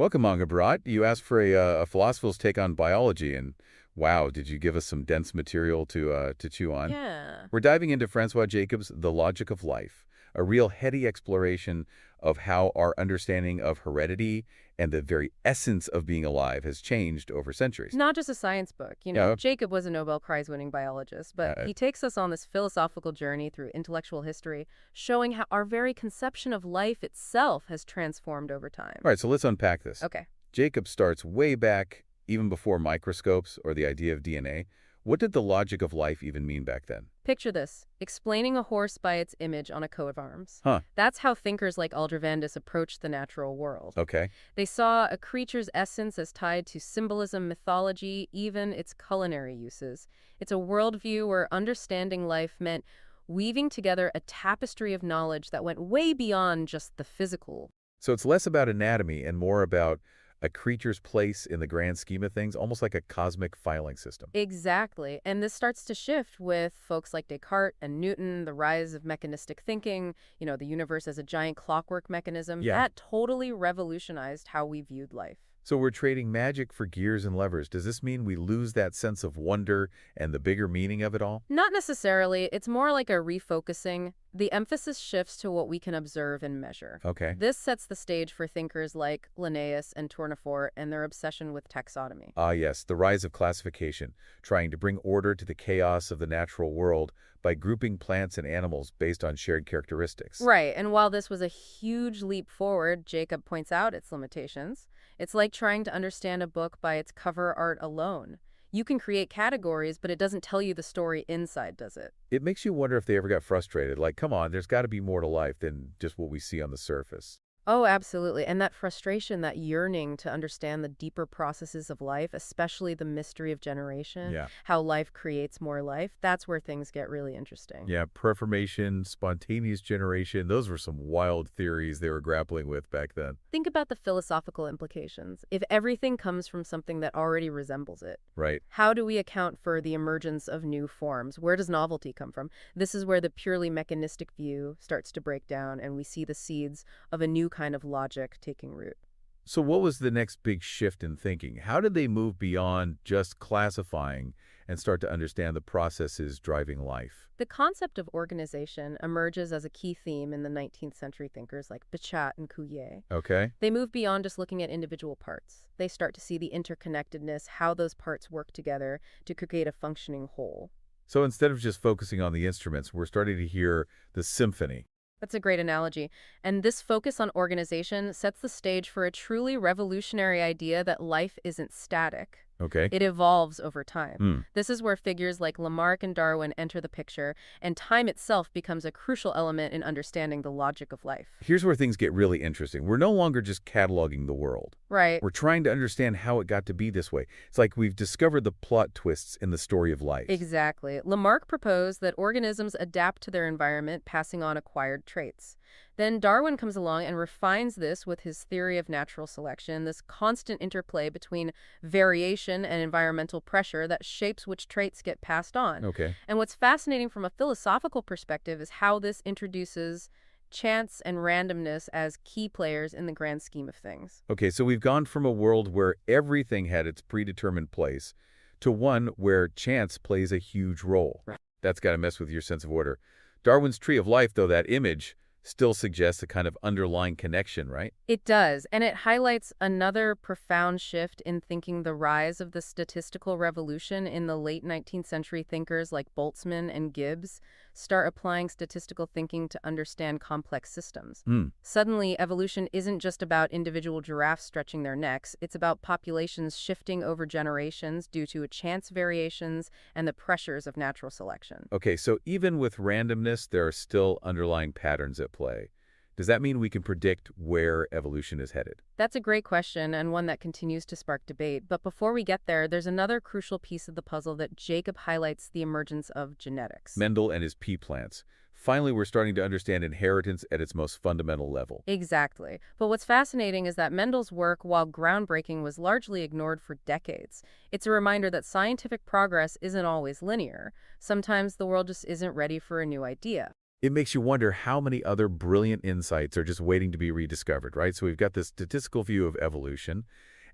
Welcome, Manga Bharat. You asked for a philosopher's take on biology, and wow, did you give us some dense material to chew on? Yeah. We're diving into François Jacobs' The Logic of Life, a real heady exploration of how our understanding of heredity and the very essence of being alive has changed over centuries. Not just a science book. Yeah, Jacob was a Nobel Prize-winning biologist, but uh, he takes us on this philosophical journey through intellectual history, showing how our very conception of life itself has transformed over time. all right, so let's unpack this. Okay. Jacob starts way back, even before microscopes or the idea of DNA. What did the logic of life even mean back then? Picture this, explaining a horse by its image on a coat of arms. Huh, That's how thinkers like Aldrovandus approached the natural world. okay. They saw a creature's essence as tied to symbolism, mythology, even its culinary uses. It's a worldview where understanding life meant weaving together a tapestry of knowledge that went way beyond just the physical. So it's less about anatomy and more about a creature's place in the grand scheme of things, almost like a cosmic filing system. Exactly. And this starts to shift with folks like Descartes and Newton, the rise of mechanistic thinking, the universe as a giant clockwork mechanism. Yeah. That totally revolutionized how we viewed life. So we're trading magic for gears and levers. Does this mean we lose that sense of wonder and the bigger meaning of it all? Not necessarily. It's more like a refocusing. The emphasis shifts to what we can observe and measure. Okay. This sets the stage for thinkers like Linnaeus and Tournefort and their obsession with taxonomy. Ah, yes, the rise of classification, trying to bring order to the chaos of the natural world by grouping plants and animals based on shared characteristics. Right, and while this was a huge leap forward, Jacob points out its limitations. It's like trying to understand a book by its cover art alone. You can create categories, but it doesn't tell you the story inside, does it? It makes you wonder if they ever got frustrated. Like, come on, there's got to be more to life than just what we see on the surface. Oh, absolutely. And that frustration, that yearning to understand the deeper processes of life, especially the mystery of generation, Yeah. how life creates more life, that's where things get really interesting. Yeah, preformation, spontaneous generation, those were some wild theories they were grappling with back then. Think about the philosophical implications. If everything comes from something that already resembles it, Right. how do we account for the emergence of new forms? Where does novelty come from? This is where the purely mechanistic view starts to break down, and we see the seeds of a new kind of logic taking root. So what was the next big shift in thinking? How did they move beyond just classifying and start to understand the processes driving life? The concept of organization emerges as a key theme in the 19th century thinkers like Bichat and Cuvier. Okay. They move beyond just looking at individual parts. They start to see the interconnectedness, how those parts work together to create a functioning whole. So instead of just focusing on the instruments, we're starting to hear the symphony. That's a great analogy. And this focus on organization sets the stage for a truly revolutionary idea that life isn't static. Okay. It evolves over time. Hmm. This is where figures like Lamarck and Darwin enter the picture, and time itself becomes a crucial element in understanding the logic of life. Here's where things get really interesting. We're no longer just cataloging the world. Right. We're trying to understand how it got to be this way. It's like we've discovered the plot twists in the story of life. Exactly. Lamarck proposed that organisms adapt to their environment, passing on acquired traits. Then Darwin comes along and refines this with his theory of natural selection, this constant interplay between variation and environmental pressure that shapes which traits get passed on. Okay. And what's fascinating from a philosophical perspective is how this introduces chance and randomness as key players in the grand scheme of things. Okay, so we've gone from a world where everything had its predetermined place to one where chance plays a huge role. Right. That's got to mess with your sense of order. Darwin's tree of life, though, that image still suggests a kind of underlying connection, right? It does, and it highlights another profound shift in thinking: the rise of the statistical revolution. In the late 19th century, thinkers like Boltzmann and Gibbs start applying statistical thinking to understand complex systems. Suddenly, evolution isn't just about individual giraffes stretching their necks, it's about populations shifting over generations due to chance variations and the pressures of natural selection. Okay, so even with randomness, there are still underlying patterns at play. Does that mean we can predict where evolution is headed? That's a great question, and one that continues to spark debate. But before we get there, there's another crucial piece of the puzzle that Jacob highlights: the emergence of genetics. Mendel and his pea plants. Finally, we're starting to understand inheritance at its most fundamental level. Exactly. But what's fascinating is that Mendel's work, while groundbreaking, was largely ignored for decades. It's a reminder that scientific progress isn't always linear. Sometimes the world just isn't ready for a new idea. It makes you wonder how many other brilliant insights are just waiting to be rediscovered, right? So we've got this statistical view of evolution,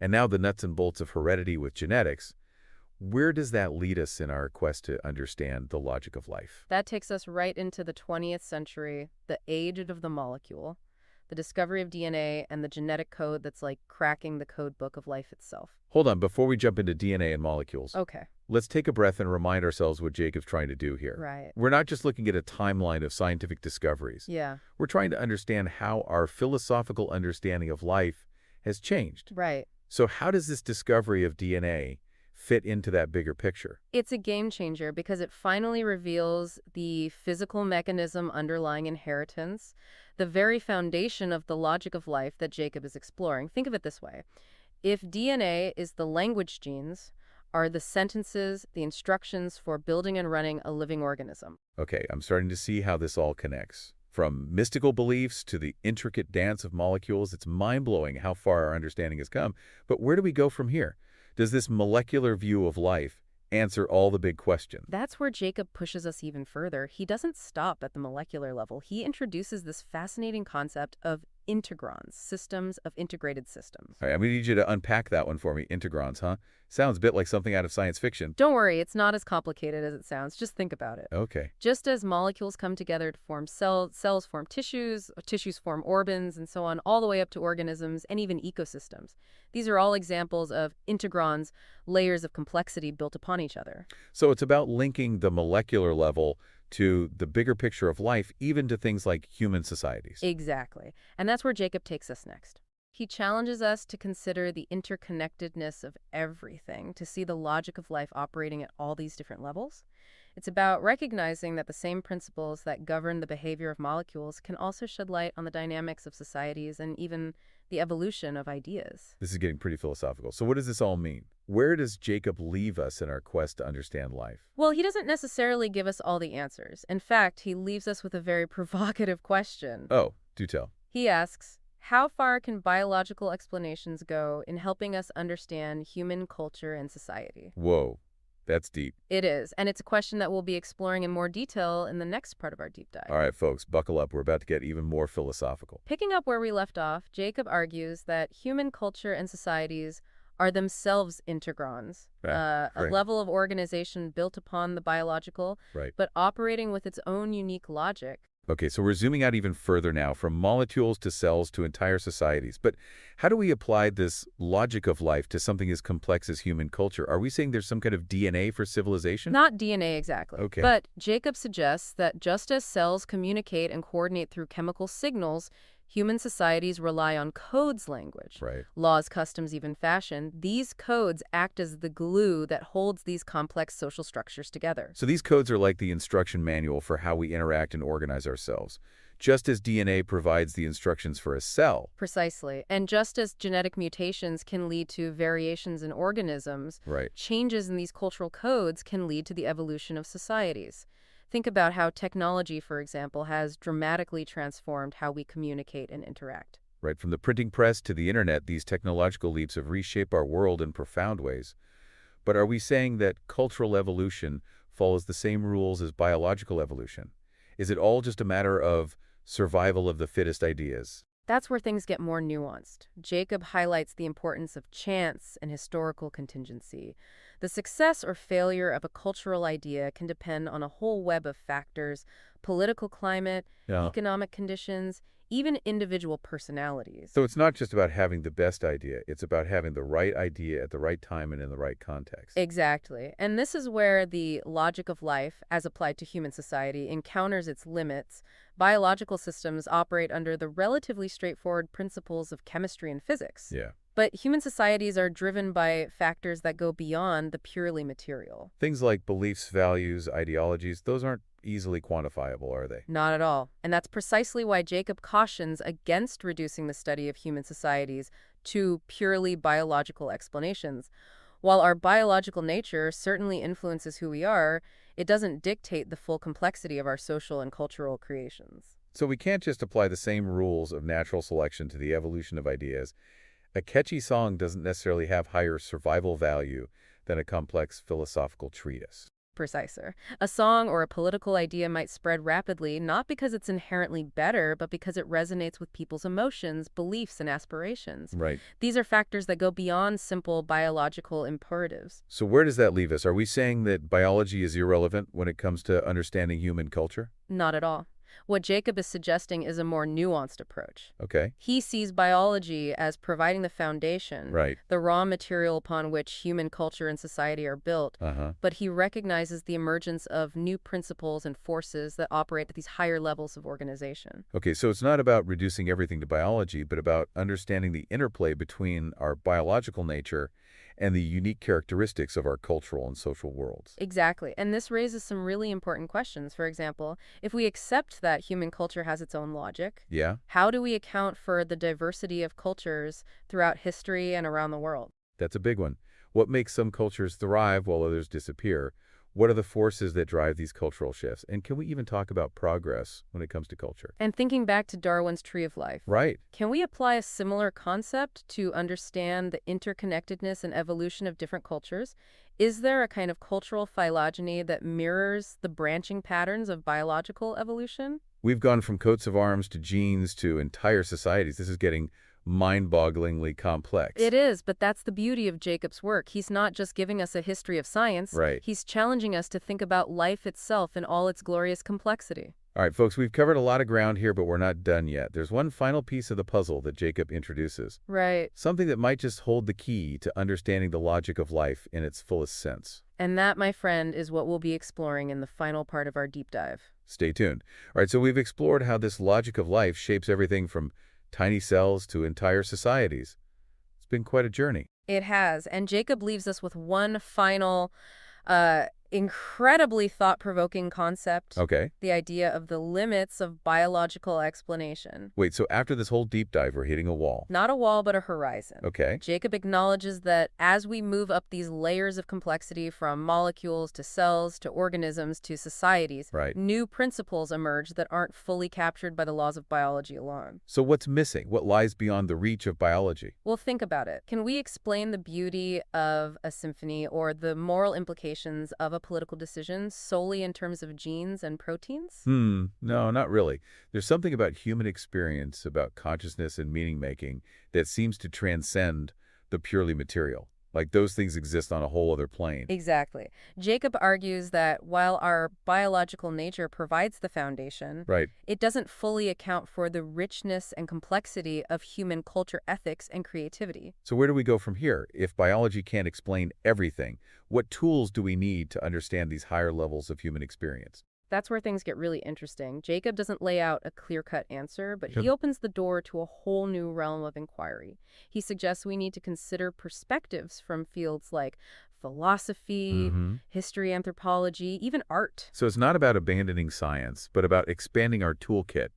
and now the nuts and bolts of heredity with genetics. Where does that lead us in our quest to understand the logic of life? That takes us right into the 20th century, the age of the molecule, the discovery of DNA, and the genetic code that's like cracking the code book of life itself. Hold on, before we jump into DNA and molecules, Okay, let's take a breath and remind ourselves what Jacob's trying to do here. right. We're not just looking at a timeline of scientific discoveries. Yeah, We're trying to understand how our philosophical understanding of life has changed. right. So how does this discovery of DNA fit into that bigger picture? It's a game changer because it finally reveals the physical mechanism underlying inheritance, the very foundation of the logic of life that Jacob is exploring. Think of it this way. If DNA is the language genes, are the sentences, the instructions for building and running a living organism. Okay, I'm starting to see how this all connects. From mystical beliefs to the intricate dance of molecules, it's mind-blowing how far our understanding has come. But where do we go from here? Does this molecular view of life answer all the big questions? That's where Jacob pushes us even further. He doesn't stop at the molecular level. He introduces this fascinating concept of integrons, systems of integrated systems. All right, I'm going to need you to unpack that one for me. Integrons, huh? Sounds a bit like something out of science fiction. Don't worry, it's not as complicated as it sounds. Just think about it. Okay. Just as molecules come together to form cells, cells form tissues, tissues form organs, and so on, all the way up to organisms and even ecosystems. These are all examples of integrons, layers of complexity built upon each other. So it's about linking the molecular level to the bigger picture of life, even to things like human societies. Exactly. And that's where Jacob takes us next. He challenges us to consider the interconnectedness of everything, to see the logic of life operating at all these different levels. It's about recognizing that the same principles that govern the behavior of molecules can also shed light on the dynamics of societies and even the evolution of ideas. This is getting pretty philosophical. So what does this all mean? Where does Jacob leave us in our quest to understand life? Well, he doesn't necessarily give us all the answers. In fact, he leaves us with a very provocative question. Oh, do tell. He asks, how far can biological explanations go in helping us understand human culture and society? Whoa, that's deep. It is, and it's a question that we'll be exploring in more detail in the next part of our deep dive. All right, folks, buckle up. We're about to get even more philosophical. Picking up where we left off, Jacob argues that human culture and societies are themselves integrons, a Right. level of organization built upon the biological, Right. but operating with its own unique logic. Okay, so we're zooming out even further now, from molecules to cells to entire societies. But how do we apply this logic of life to something as complex as human culture? Are we saying there's some kind of DNA for civilization? Not DNA exactly. Okay. But Jacob suggests that just as cells communicate and coordinate through chemical signals, human societies rely on codes language. Right. Laws, customs, even fashion. These codes act as the glue that holds these complex social structures together. So these codes are like the instruction manual for how we interact and organize ourselves. Just as DNA provides the instructions for a cell. Precisely. And just as genetic mutations can lead to variations in organisms, Right. changes in these cultural codes can lead to the evolution of societies. Think about how technology, for example, has dramatically transformed how we communicate and interact. Right. From the printing press to the internet, these technological leaps have reshaped our world in profound ways. But are we saying that cultural evolution follows the same rules as biological evolution? Is it all just a matter of survival of the fittest ideas? That's where things get more nuanced. Jacob highlights the importance of chance and historical contingency. The success or failure of a cultural idea can depend on a whole web of factors: political climate, Yeah. economic conditions, even individual personalities. So it's not just about having the best idea. It's about having the right idea at the right time and in the right context. Exactly. And this is where the logic of life, as applied to human society, encounters its limits. Biological systems operate under the relatively straightforward principles of chemistry and physics. Yeah. But human societies are driven by factors that go beyond the purely material. Things like beliefs, values, ideologies, those aren't easily quantifiable, are they? Not at all. And that's precisely why Jacob cautions against reducing the study of human societies to purely biological explanations. While our biological nature certainly influences who we are, it doesn't dictate the full complexity of our social and cultural creations. So we can't just apply the same rules of natural selection to the evolution of ideas. A catchy song doesn't necessarily have higher survival value than a complex philosophical treatise. Precisely. A song or a political idea might spread rapidly, not because it's inherently better, but because it resonates with people's emotions, beliefs, and aspirations. Right. These are factors that go beyond simple biological imperatives. So where does that leave us? Are we saying that biology is irrelevant when it comes to understanding human culture? Not at all. What Jacob is suggesting is a more nuanced approach. Okay. He sees biology as providing the foundation, Right. the raw material upon which human culture and society are built, Uh-huh. but he recognizes the emergence of new principles and forces that operate at these higher levels of organization. Okay, so it's not about reducing everything to biology, but about understanding the interplay between our biological nature and the unique characteristics of our cultural and social worlds. Exactly. And this raises some really important questions. For example, if we accept that human culture has its own logic, Yeah, how do we account for the diversity of cultures throughout history and around the world? that's a big one. What makes some cultures thrive while others disappear? What are the forces that drive these cultural shifts? And can we even talk about progress when it comes to culture? And thinking back to Darwin's Tree of Life, Right. can we apply a similar concept to understand the interconnectedness and evolution of different cultures? Is there a kind of cultural phylogeny that mirrors the branching patterns of biological evolution? We've gone from coats of arms to genes to entire societies. This is getting mind-bogglingly complex. It is, but that's the beauty of Jacob's work. He's not just giving us a history of science. Right. He's challenging us to think about life itself in all its glorious complexity. All right, folks, we've covered a lot of ground here, but we're not done yet. There's one final piece of the puzzle that Jacob introduces. Right. Something that might just hold the key to understanding the logic of life in its fullest sense. And that, my friend, is what we'll be exploring in the final part of our deep dive. Stay tuned. All right, so we've explored how this logic of life shapes everything from tiny cells to entire societies. It's been quite a journey. It has. And Jacob leaves us with one final, incredibly thought-provoking concept. Okay. The idea of the limits of biological explanation. Wait, so after this whole deep dive, we're hitting a wall. Not a wall, but a horizon. Okay. Jacob acknowledges that as we move up these layers of complexity from molecules to cells to organisms to societies, Right. new principles emerge that aren't fully captured by the laws of biology alone. So what's missing? What lies beyond the reach of biology? Well, think about it. Can we explain the beauty of a symphony or the moral implications of a political decision solely in terms of genes and proteins? No, not really. There's something about human experience, about consciousness and meaning-making that seems to transcend the purely material. Like those things exist on a whole other plane. Exactly. Jacob argues that while our biological nature provides the foundation, Right. it doesn't fully account for the richness and complexity of human culture ethics and creativity. So where do we go from here? If biology can't explain everything, what tools do we need to understand these higher levels of human experience? That's where things get really interesting. Jacob doesn't lay out a clear-cut answer, but he Yep. opens the door to a whole new realm of inquiry. He suggests we need to consider perspectives from fields like philosophy, history, anthropology, even art. So it's not about abandoning science, but about expanding our toolkit,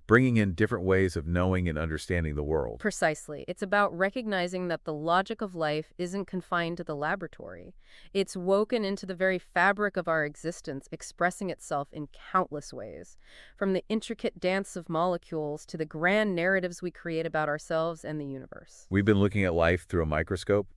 bringing in different ways of knowing and understanding the world. Precisely. It's about recognizing that the logic of life isn't confined to the laboratory. It's woven into the very fabric of our existence, expressing itself in countless ways. From the intricate dance of molecules to the grand narratives we create about ourselves and the universe. We've been looking at life through a microscope,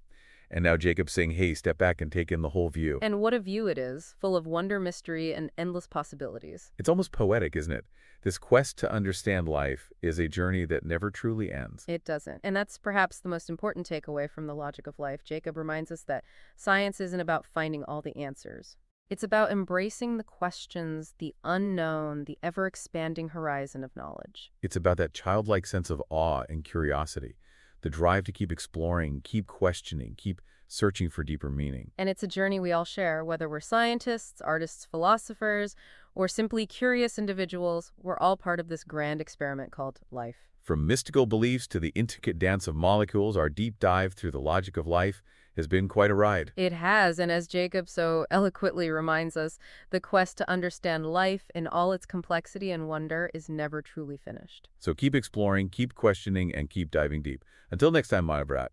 and now Jacob's saying, hey, step back and take in the whole view. And what a view it is, full of wonder, mystery, and endless possibilities. It's almost poetic, isn't it? This quest to understand life is a journey that never truly ends. It doesn't. And that's perhaps the most important takeaway from the logic of life. Jacob reminds us that science isn't about finding all the answers. It's about embracing the questions, the unknown, the ever-expanding horizon of knowledge. It's about that childlike sense of awe and curiosity, the drive to keep exploring, keep questioning, keep searching for deeper meaning. And it's a journey we all share, whether we're scientists, artists, philosophers, or simply curious individuals. We're all part of this grand experiment called life. From mystical beliefs to the intricate dance of molecules, our deep dive through the logic of life has been quite a ride. It has, and as Jacob so eloquently reminds us, the quest to understand life in all its complexity and wonder is never truly finished. So keep exploring, keep questioning, and keep diving deep. Until next time, my brat.